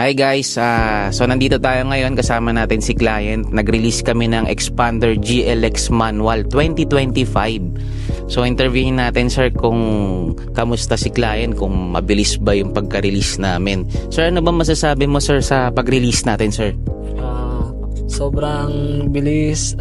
Hi guys, so nandito tayo ngayon, kasama natin si client. Nag-release kami ng Expander GLX Manual 2025. So interviewin natin sir kung kamusta si client, kung mabilis ba yung pagka-release namin. Sir, ano ba masasabi mo sir sa pag-release natin sir? Sobrang bilis.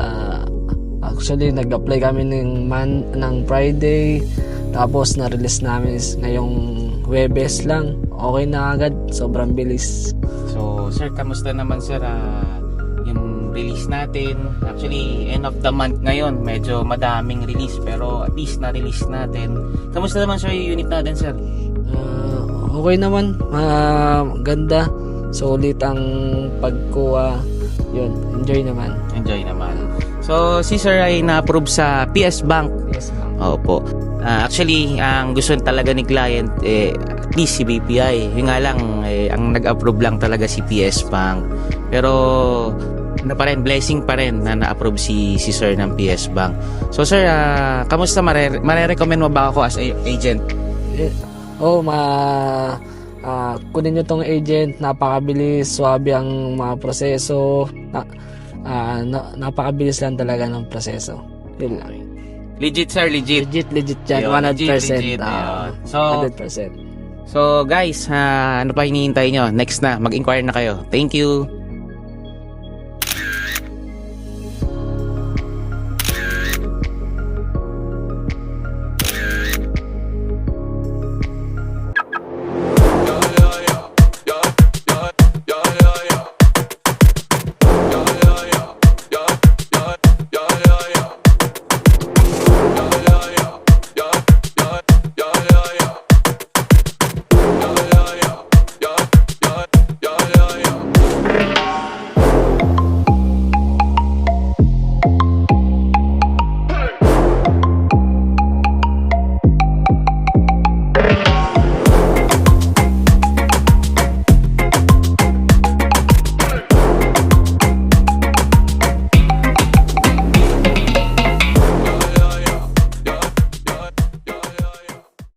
Actually, nag-apply kami ng Friday. Tapos na-release namin ngayong Huwebes lang. Okay na agad. Sobrang bilis. So sir, kamusta naman sir yung release natin? Actually, end of the month ngayon, medyo madaming release pero at least na-release natin. Kamusta naman sir yung unit natin sir? Okay naman. Ganda. Sulit ang pagkuha. Yun, enjoy naman. Enjoy naman. So si sir ay na-approve sa PS Bank. Yes, ma'am. Opo. Actually, ang gusto talaga ni client at least si BPI. Yung nga lang, ang nag-approve lang talaga si PS Bank. Pero ano pa rin, blessing pa rin na na-approve si sir ng PS Bank. So sir, kamusta? Mare-recommend mo ba ako as agent? Kunin nyo tong agent. Napakabilis, swabe ang mga proseso. Napakabilis lang talaga ng proseso. Yun lang. Legit sir, legit. Legit yan. Yun, 100%. legit, yun. So 100%. guys, ano pa hinihintay nyo? Next na, mag-inquire na kayo. Thank you.